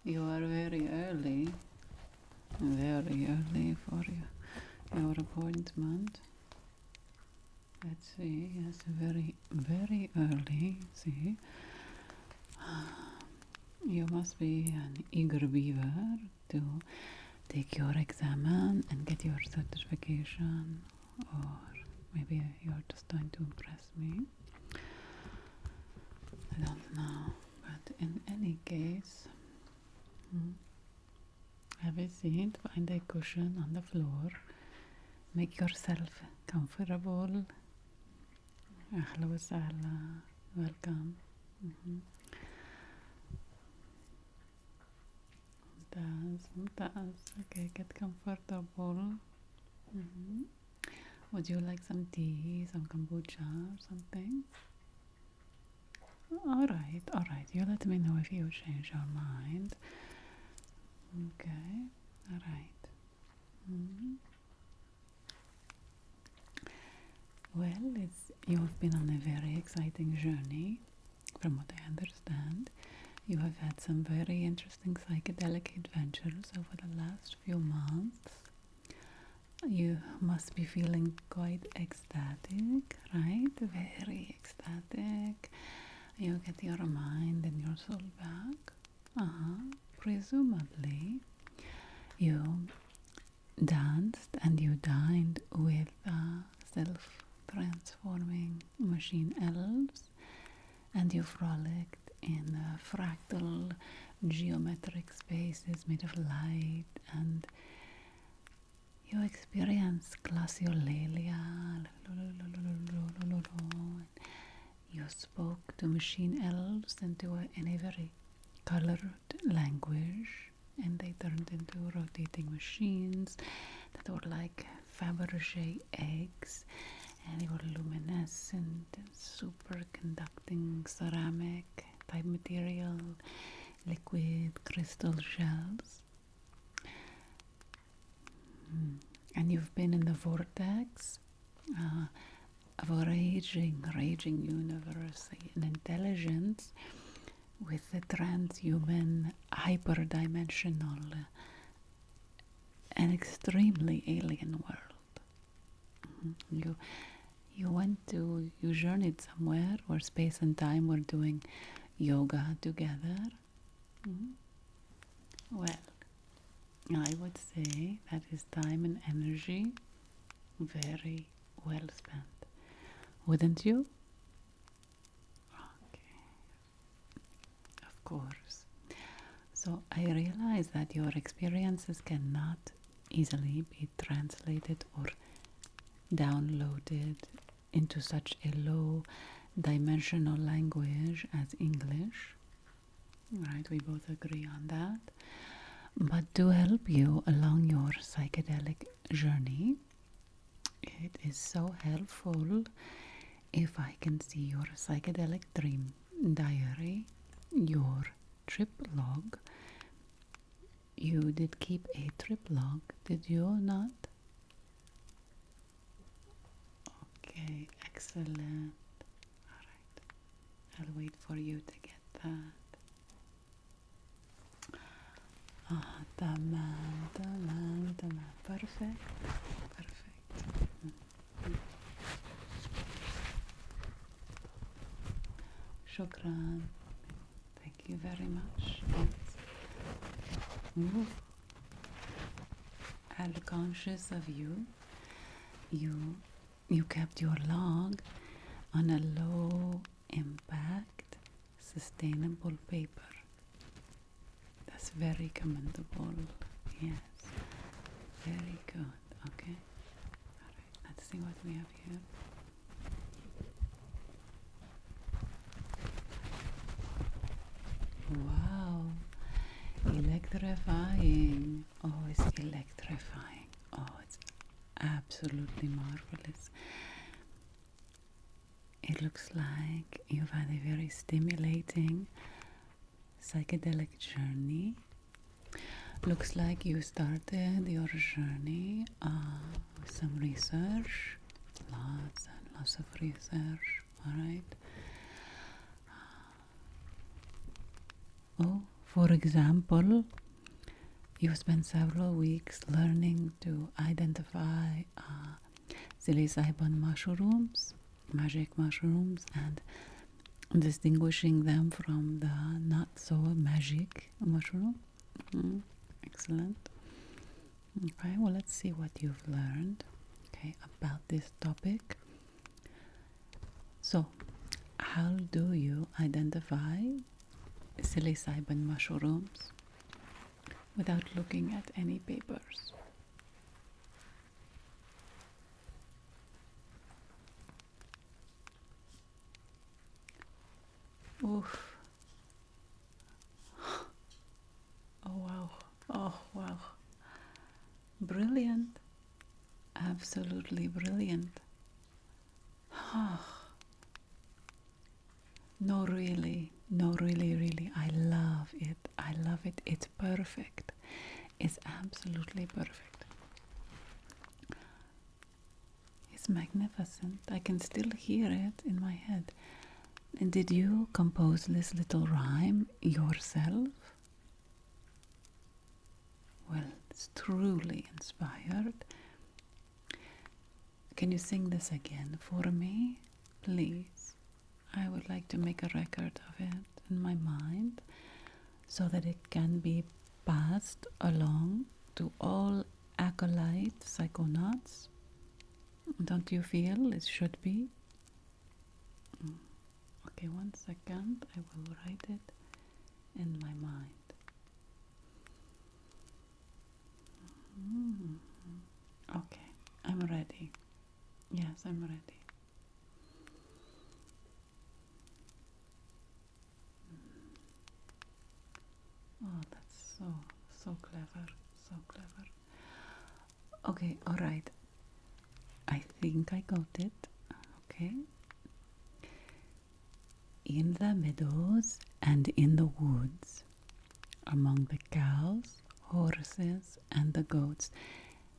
You are very early for your appointment. Let's see, yes, very, very early. See, you must be an eager beaver to take your exam and get your certification, or maybe you're just trying to impress me. I don't know, but in any case, have a seat, find a cushion on the floor, make yourself comfortable. Ahla wa sahla, welcome. Mumtaz. Okay, get comfortable. Would you like some tea, some kombucha or something? Alright, you let me know if you change your mind. Okay, alright. Well, you've been on a very exciting journey, from what I understand. You have had some very interesting psychedelic adventures over the last few months. You must be feeling quite ecstatic, right? Very ecstatic. You get your mind and your soul back. Presumably, you danced and you dined with self-transforming machine elves, and you frolicked in fractal geometric spaces made of light, and you experienced glasiolalia. You spoke to machine elves in a very colored language, and they turned into rotating machines that were like Fabergé eggs, and they were luminescent, superconducting ceramic type material, liquid crystal shells. And you've been in the vortex of a raging universe, an intelligence with a transhuman, hyperdimensional, and extremely alien world. You journeyed somewhere where space and time were doing yoga together. Well, I would say that is time and energy very well spent. Wouldn't you? Okay. Of course. So I realize that your experiences cannot easily be translated or downloaded into such a low dimensional language as English. Right, we both agree on that. But to help you along your psychedelic journey, it is so helpful if I can see your psychedelic dream diary, your trip log. You did keep a trip log, did you not? Okay, excellent. Alright, I'll wait for you to get that. Tamam. Perfect. Shukran. Thank you very much. I'm conscious of you. You kept your log on a low impact, sustainable paper. That's very commendable. Yes. Very good. Okay. Alright, let's see what we have here. Wow. Electrifying. Oh, it's electrifying. Oh, it's absolutely marvelous. It looks like you've had a very stimulating psychedelic journey. Looks like you started your journey with some research, lots and lots of research. All right. Oh, for example, you spent several weeks learning to identify psilocybin mushrooms, magic mushrooms, and distinguishing them from the not so magic mushroom. Excellent. Okay, well, let's see what you've learned, okay, about this topic. So, how do you identify psilocybin mushrooms without looking at any papers? Oof. Oh wow. Oh wow. Brilliant. Absolutely brilliant. No, really. No, really, really. I love it. I love it. It's perfect. It's absolutely perfect. It's magnificent. I can still hear it in my head. And did you compose this little rhyme yourself? Well, it's truly inspired. Can you sing this again for me, please? I would like to make a record of it in my mind so that it can be passed along to all acolyte psychonauts. Don't you feel it should be? Okay, 1 second. I will write it in my mind. Okay, I'm ready. Yes, I'm ready. Oh, that's so clever, so clever. Okay, all right. I think I got it. Okay. In the meadows and in the woods, among the cows, horses, and the goats,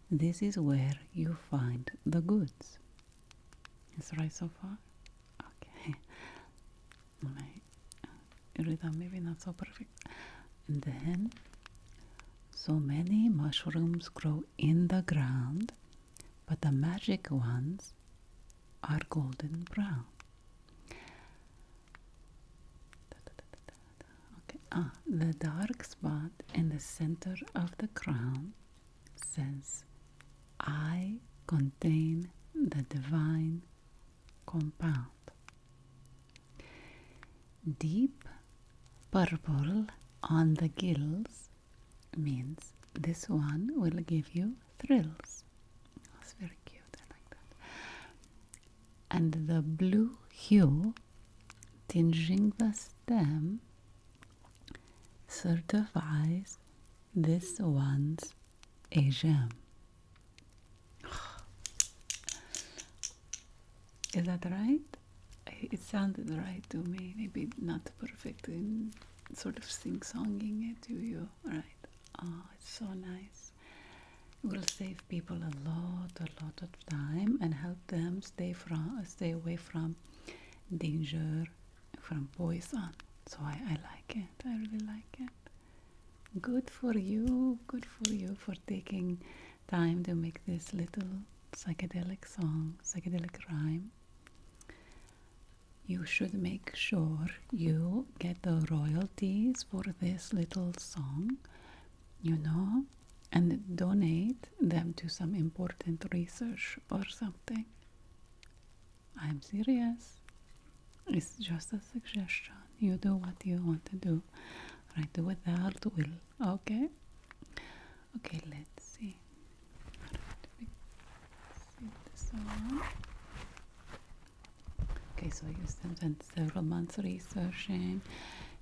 this is where you find the goods. Is right so far? Okay. My rhythm maybe not so perfect. And then, so many mushrooms grow in the ground, but the magic ones are golden brown. Okay. The dark spot in the center of the crown says, I contain the divine compound. Deep purple on the gills means this one will give you thrills. That's very cute, I like that. And the blue hue tinging the stem certifies this one's a gem. Is that right? It sounded right to me. Maybe not perfect in sort of sing-songing it to you. Right. Oh, it's so nice. It will save people a lot of time and help them stay away from danger, from poison. So I like it. I really like it. Good for you. Good for you for taking time to make this little psychedelic song, psychedelic rhyme. You should make sure you get the royalties for this little song, and donate them to some important research or something. I'm serious. It's just a suggestion. You do what you want to do. Right, do it without will. Okay? Okay, let's see. This on. Okay, so you spent several months researching.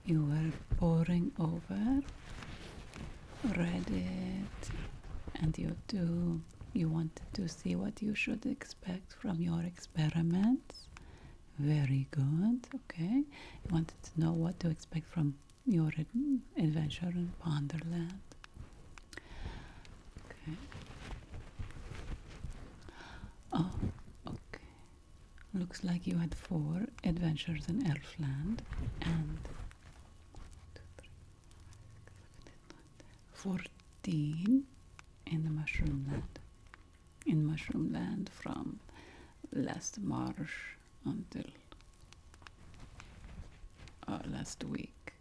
You were poring over, read it, and you wanted to see what you should expect from your experiments. Very good. Okay, you wanted to know what to expect from your adventure in Ponderland. Okay. Oh, okay. Looks like you had 4 adventures in Elfland and 1, 2, 3, 14 in the Mushroom Land. In Mushroom Land from last March until last week.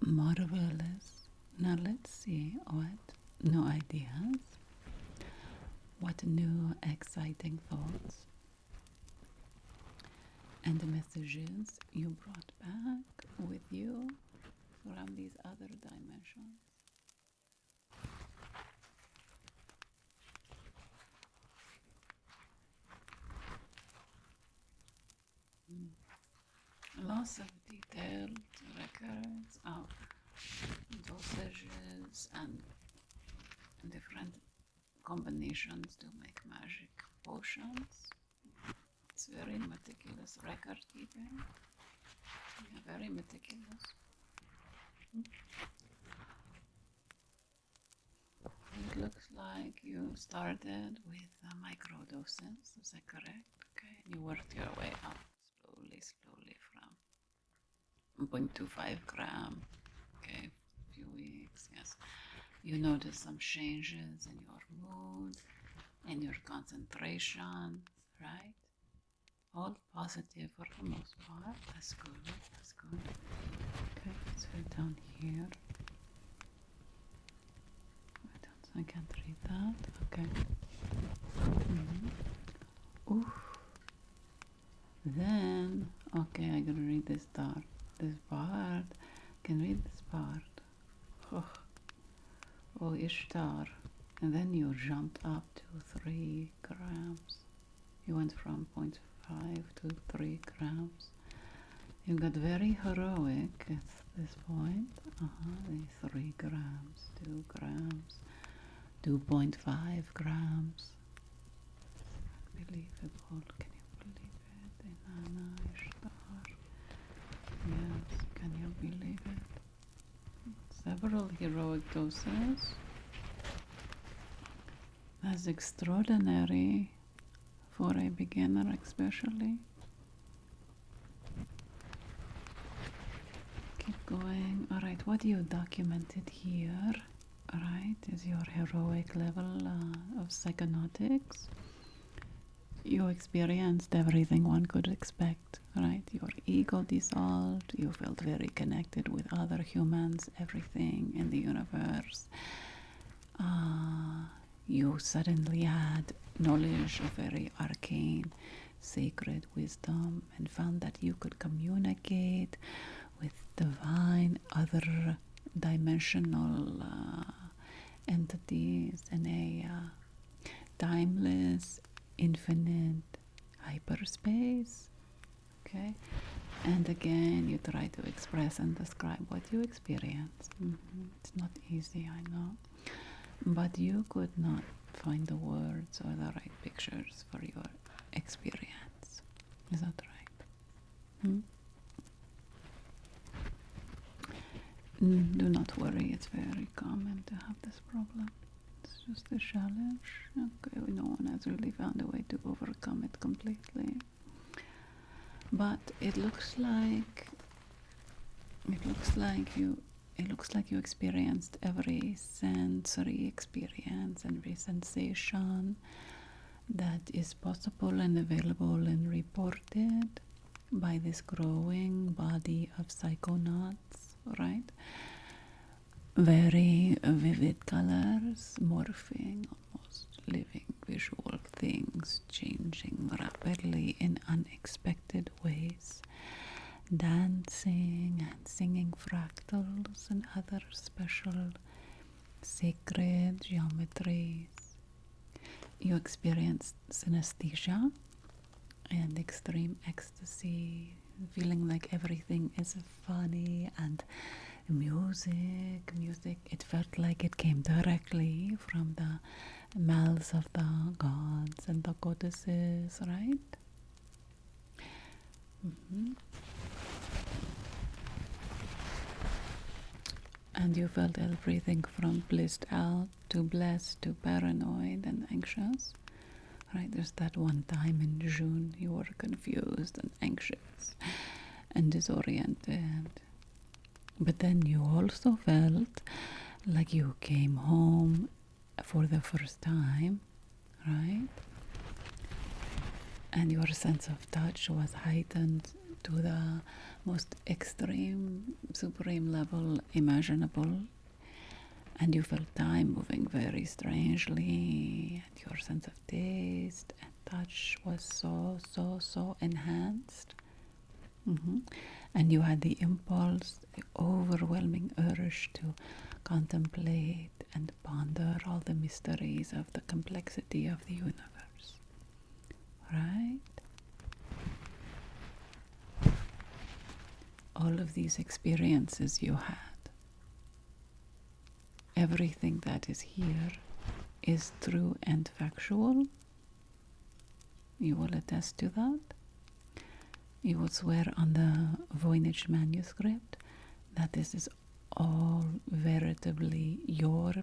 Marvelous. Now let's see what new ideas, what new exciting thoughts and messages you brought back with you from these other dimensions. Lots of detailed records of dosages and different combinations to make magic potions. It's very meticulous record keeping. Yeah, very meticulous. It looks like you started with microdoses, is that correct? Okay, and you worked your way up slowly from 0.25 gram, okay, a few weeks, yes. You notice some changes in your mood, in your concentration, right? All positive for the most part. That's good, that's good. Okay, let's go down here. I can't read that. Okay. Oof. Then, okay, I gotta read this part. Can read this part. Oh, Ishtar. And then you jumped up to 3 grams. You went from 0.5 to 3 grams. You got very heroic at this point. 3 grams, 2 grams. 2.5 grams. Unbelievable. Can you believe it? Inanna Ishtar. Yes, can you believe it? Several heroic doses. That's extraordinary for a beginner, especially. Keep going. All right, what you documented here, right, is your heroic level of psychonautics. You experienced everything one could expect, right? Your ego dissolved, you felt very connected with other humans, everything in the universe. You suddenly had knowledge of very arcane, sacred wisdom and found that you could communicate with divine, other dimensional entities in a timeless, infinite hyperspace. Okay, and again you try to express and describe what you experienced. It's not easy, I know, but you could not find the words or the right pictures for your experience. Is that right? Do not worry, it's very common to have this problem. It's just a challenge. Okay, no one has really found a way to overcome it completely. But it looks like you experienced every sensory experience and every sensation that is possible and available and reported by this growing body of psychonauts, right? Very vivid colors, morphing, almost living visual things, changing rapidly in unexpected ways, dancing and singing fractals and other special sacred geometries. You experienced synesthesia and extreme ecstasy, feeling like everything is funny, and music, it felt like it came directly from the mouths of the gods and the goddesses, right? And you felt everything from blissed out to blessed to paranoid and anxious. Right, there's that one time in June you were confused and anxious and disoriented. But then you also felt like you came home for the first time, right? And your sense of touch was heightened to the most extreme, supreme level imaginable. And you felt time moving very strangely, and your sense of taste and touch was so enhanced. And you had the impulse, the overwhelming urge to contemplate and ponder all the mysteries of the complexity of the universe. Right? All of these experiences you had, everything that is here is true and factual. You will attest to that. You will swear on the Voynich manuscript that this is all veritably your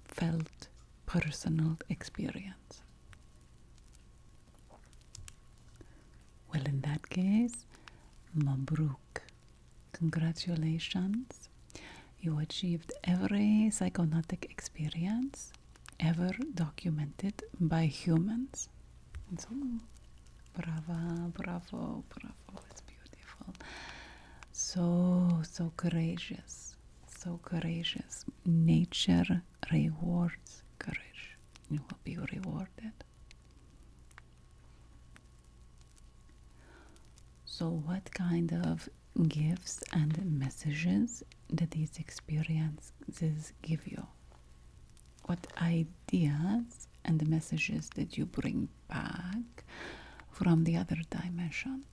felt personal experience. Well, in that case, Mabruk. Congratulations. You achieved every psychonautic experience ever documented by humans. And so, bravo. It's beautiful. So courageous. So courageous. Nature rewards courage. You will be rewarded. So what kind of gifts and messages did these experiences give you? What ideas and messages did you bring back from the other dimensions?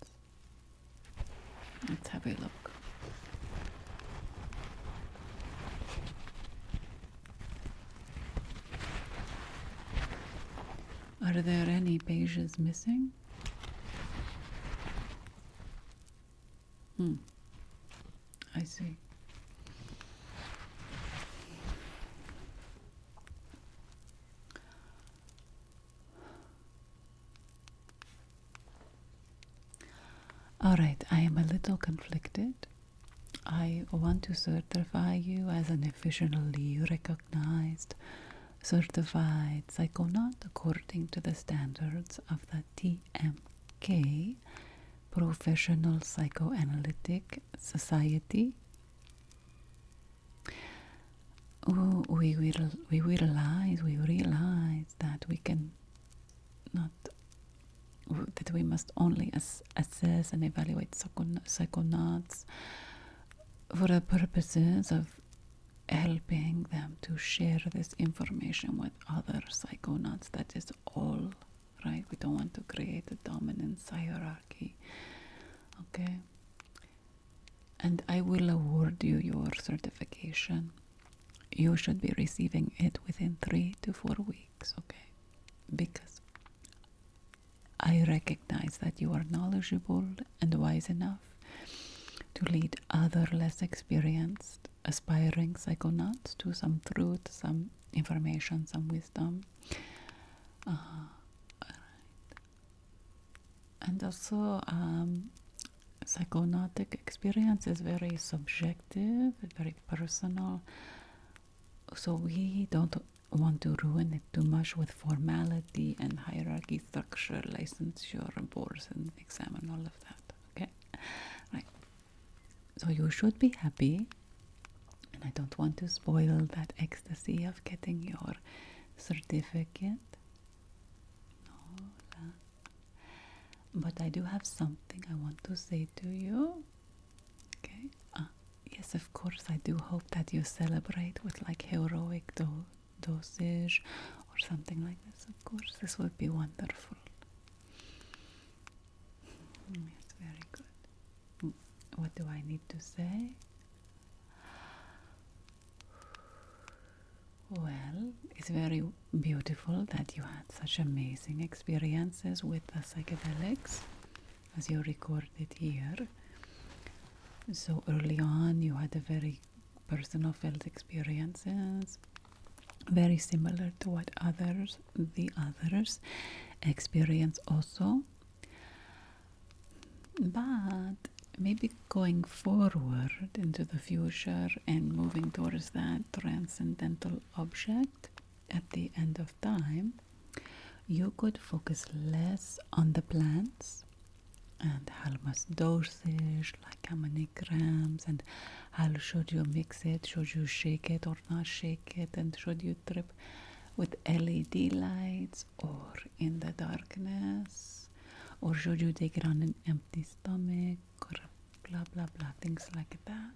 Let's have a look. Are there any pages missing? I see. All right, I am a little conflicted. I want to certify you as an officially recognized, certified psychonaut according to the standards of the TMK, Professional Psychoanalytic Society. We realize that we can not, that we must only assess and evaluate psychonauts for the purposes of helping them to share this information with other psychonauts. That is all, right? We don't want to create a dominance hierarchy. Okay? And I will award you your certification. You should be receiving it within 3 to 4 weeks, okay? Because I recognize that you are knowledgeable and wise enough to lead other less experienced, aspiring psychonauts to some truth, some information, some wisdom. And also, psychonautic experience is very subjective, very personal. So we don't want to ruin it too much with formality and hierarchy, structure, licensure, boards, and exam and all of that. Okay? Right. So you should be happy. And I don't want to spoil that ecstasy of getting your certificate. But I do have something I want to say to you. Okay? Yes, of course, I do hope that you celebrate with like heroic dosage or something like this. Of course, this would be wonderful. It's very good. What do I need to say? Well, it's very beautiful that you had such amazing experiences with the psychedelics, as you recorded here. So early on, you had a very personal felt experiences, very similar to what the others experience also. But maybe going forward into the future and moving towards that transcendental object at the end of time, you could focus less on the plants and how much dosage, like how many grams, and how should you mix it, should you shake it or not shake it, and should you trip with LED lights or in the darkness, or should you take it on an empty stomach, or blah blah blah, things like that.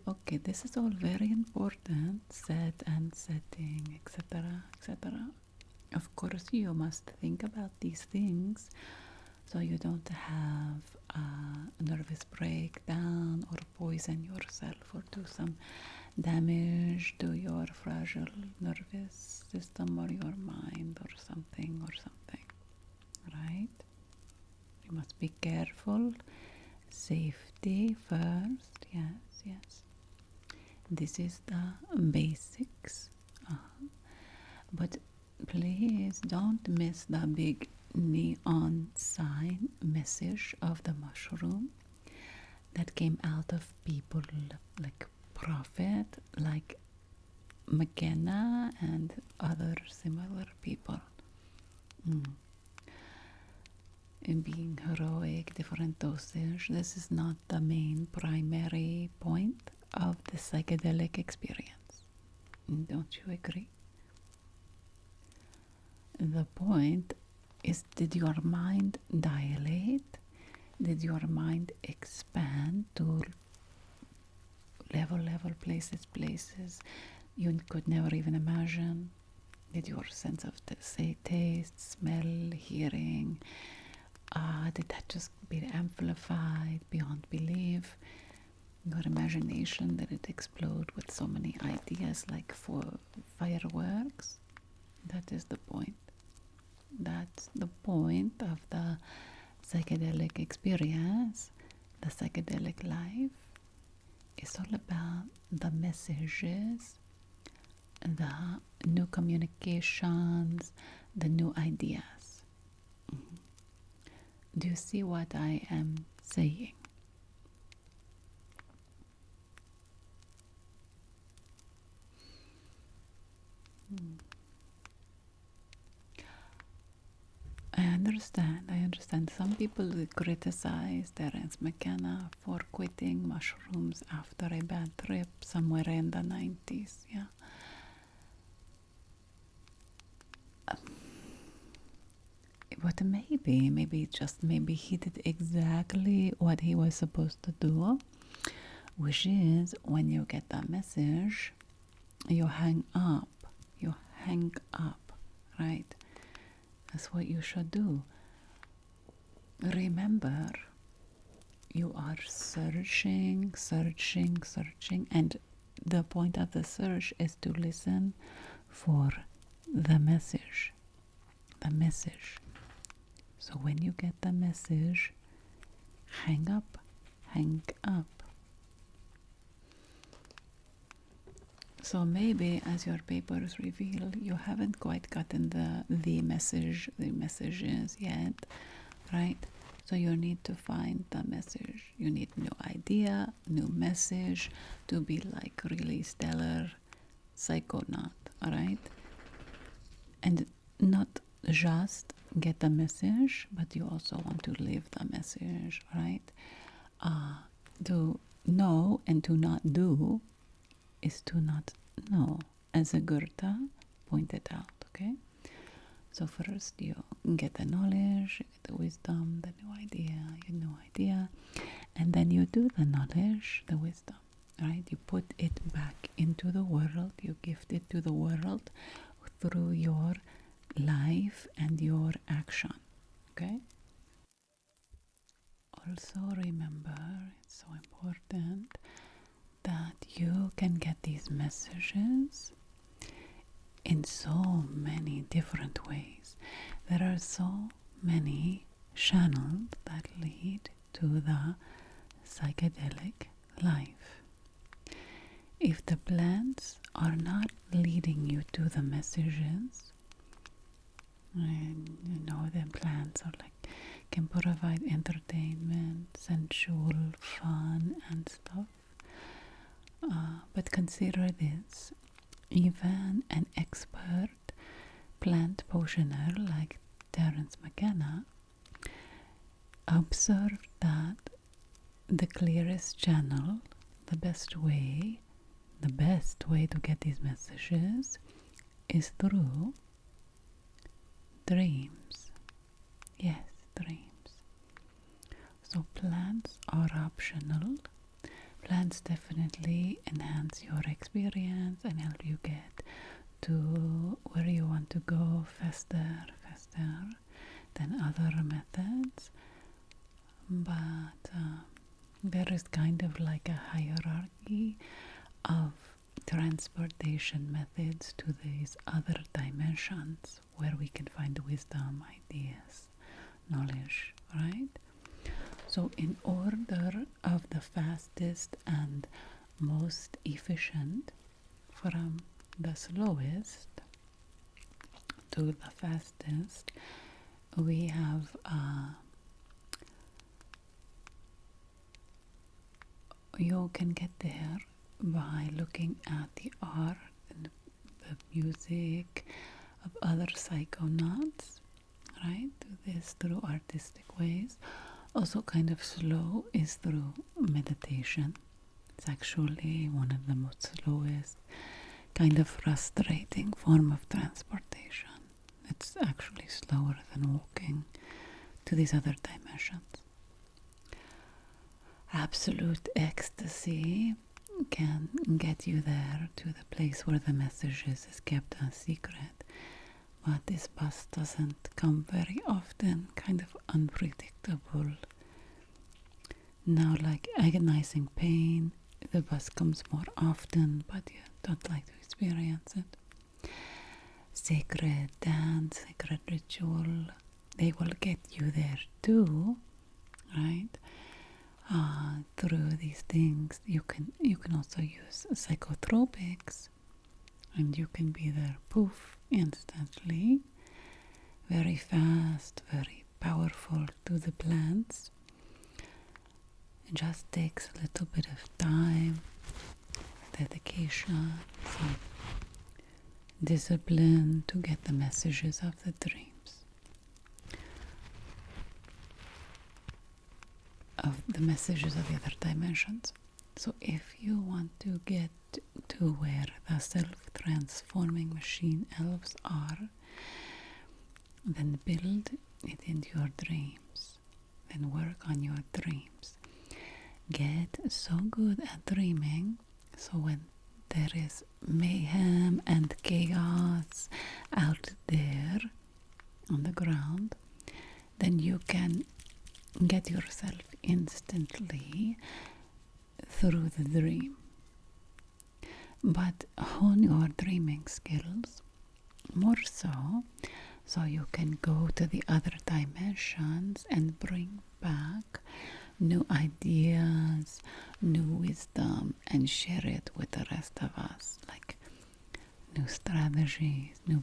Okay, this is all very important, set and setting, etc., etc. Of course, you must think about these things so you don't have a nervous breakdown or poison yourself or do some damage to your fragile nervous system or your mind or something, right? You must be careful. Safety first, yes. This is the basics. But please don't miss the big neon sign message of the mushroom that came out of people like Prophet, like McKenna and other similar people. In being heroic, different dosage, this is not the main primary point of the psychedelic experience. Don't you agree? The point is, did your mind dilate? Did your mind expand to level, places you could never even imagine? Did your sense of taste, smell, hearing, did that just be amplified beyond belief? Your imagination, did it explode with so many ideas like for fireworks? That is the point. That's the point of the psychedelic experience. The psychedelic life is all about the messages, the new communications, the new ideas. Do you see what I am saying? I understand. Some people criticize Terence McKenna for quitting mushrooms after a bad trip somewhere in the 90s, yeah. But maybe he did exactly what he was supposed to do, which is when you get that message, you hang up, right? That's what you should do. Remember, you are searching, and the point of the search is to listen for the message. So when you get the message, hang up. So maybe, as your papers reveal, you haven't quite gotten the messages yet, right? So you need to find the message. You need new idea, new message to be like really stellar psychonaut, all right? And not just get the message, but you also want to live the message, right? To know and to not do is to not know, as a Goethe pointed out, okay? So first you get the knowledge, you get the wisdom, the new idea, and then you do the knowledge, the wisdom, right? You put it back into the world, you gift it to the world through your life and your action, okay? Also remember, it's so important that you can get these messages in so many different ways. There are so many channels that lead to the psychedelic life. If the plants are not leading you to the messages, and the plants are like can provide entertainment, sensual fun and stuff. But consider this, even an expert plant potioner like Terence McKenna observed that the clearest channel, the best way to get these messages is through dreams. Yes, dreams. So plants are optional. Plants definitely enhance your experience and help you get to where you want to go faster than other methods. But there is kind of like a hierarchy of transportation methods to these other dimensions where we can find wisdom, ideas, knowledge, right? So in order of the fastest and most efficient, from the slowest to the fastest, we have you can get there by looking at the art and the music of other psychonauts, right? Do this through artistic ways. Also kind of slow is through meditation. It's actually one of the most slowest, kind of frustrating form of transportation. It's actually slower than walking to these other dimensions. Absolute ecstasy can get you there to the place where the messages is kept a secret, but this bus doesn't come very often, kind of unpredictable. Now, like agonizing pain, the bus comes more often, but you don't like to experience it. Sacred dance, sacred ritual, they will get you there too, right? Through these things, you can also use psychotropics, and you can be there, poof, instantly, very fast, very powerful to the plants. It just takes a little bit of time, dedication, some discipline to get the messages of the dreams. Of the messages of the other dimensions. So if you want to get to where the self-transforming machine elves are, then build it into your dreams. Then work on your dreams. Get so good at dreaming, so when there is mayhem and chaos out there on the ground, then you can get yourself instantly through the dream. But hone your dreaming skills more so you can go to the other dimensions and bring back new ideas, new wisdom, and share it with the rest of us, like new strategies, new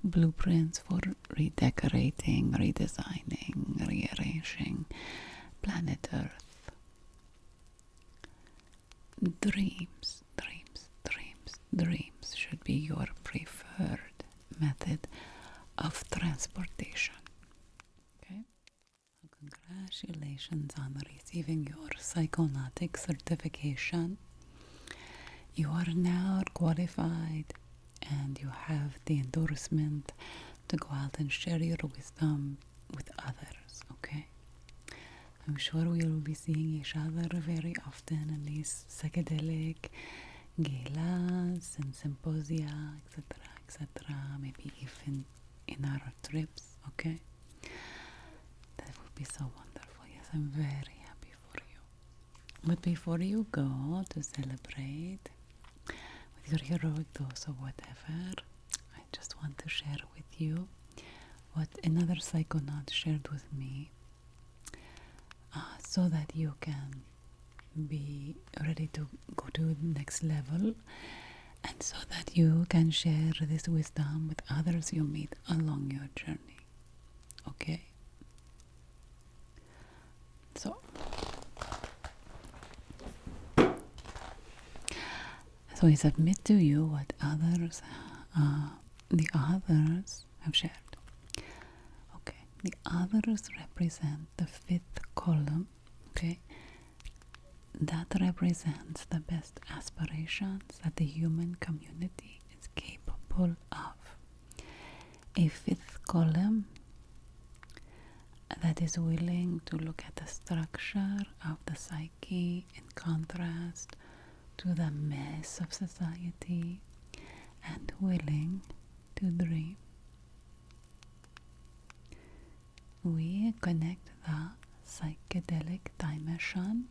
blueprints for redecorating, redesigning, rearranging planet Earth. Dreams should be your preferred method of transportation. Okay? So congratulations on receiving your Psychonautic certification. You are now qualified and you have the endorsement to go out and share your wisdom with others, okay? I'm sure we will be seeing each other very often in these psychedelic galas and symposia, etc., maybe even in our trips, okay? That would be so wonderful. Yes, I'm very happy for you. But before you go to celebrate with your heroic dose or whatever, I just want to share with you what another psychonaut shared with me, so that you can be ready to go to the next level, and so that you can share this wisdom with others you meet along your journey. Okay? So I submit to you what the others have shared. Okay, the others represent the fifth column. Okay, that represents the best aspirations that the human community is capable of. A fifth column that is willing to look at the structure of the psyche in contrast to the mess of society and willing to dream. We connect the psychedelic dimension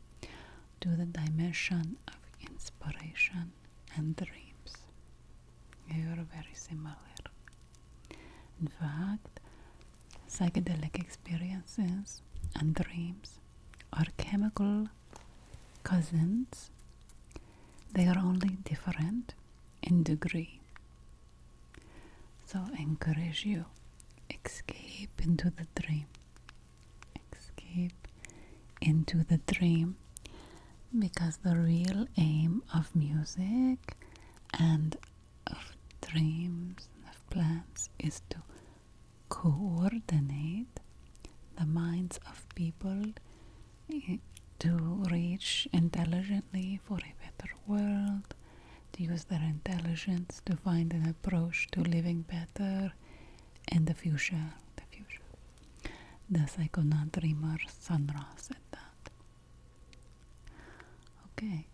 to the dimension of inspiration and dreams. They are very similar. In fact, psychedelic experiences and dreams are chemical cousins. They are only different in degree. So I encourage you, escape into the dream. Escape into the dream, because the real aim of music and of dreams and of plans is to coordinate the minds of people to reach intelligently for a better world, to use their intelligence to find an approach to living better in the future. The Psychonaut dreamer Sandra said that. Okay,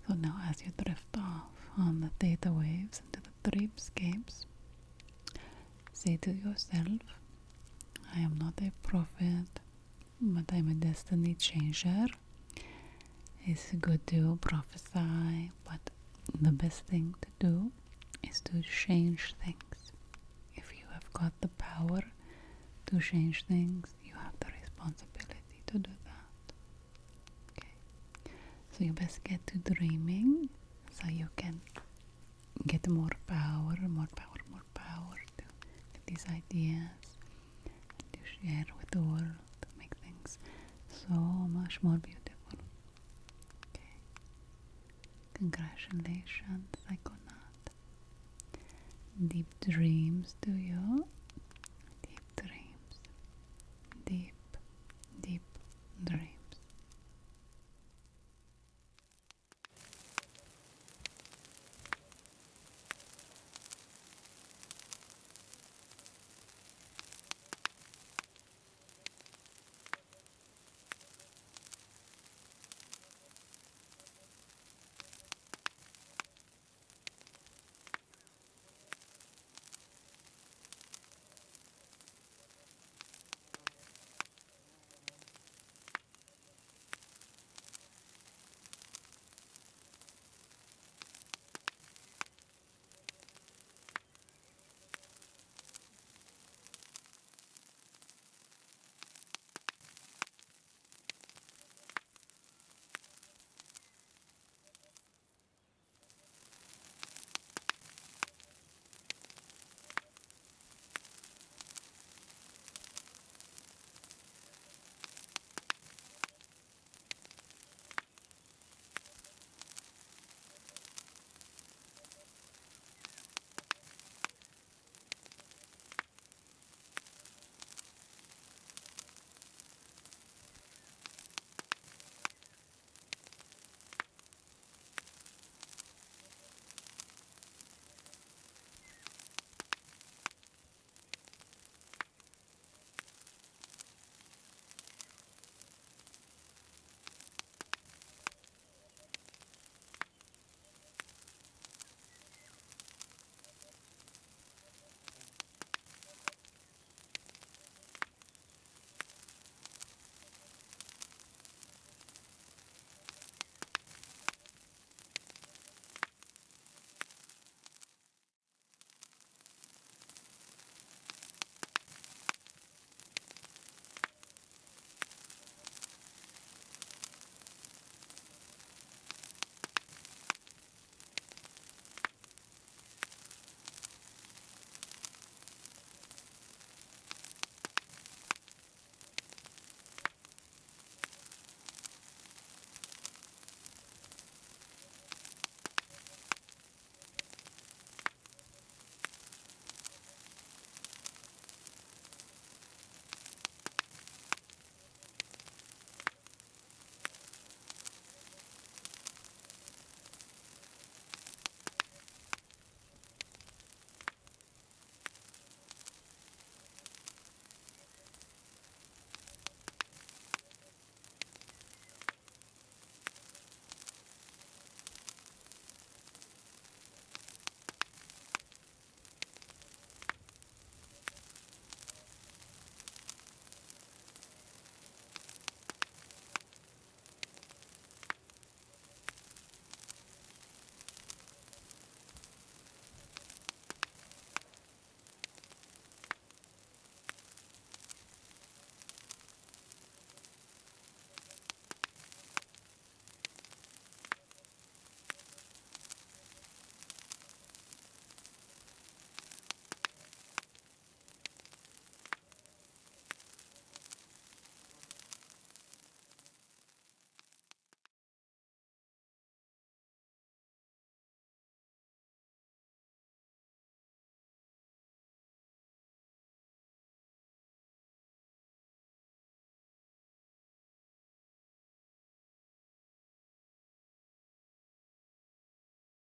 so now as you drift off on the theta waves into the dreamscapes, say to yourself, I am not a prophet, but I'm a destiny changer. It's good to prophesy, but the best thing to do is to change things. If you have got the power to change things, you have the responsibility to do that. Okay, so you best get to dreaming so you can get more power to get these ideas and to share with the world, to make things so much more beautiful. Okay, congratulations, Psychonaut. Deep dreams to you.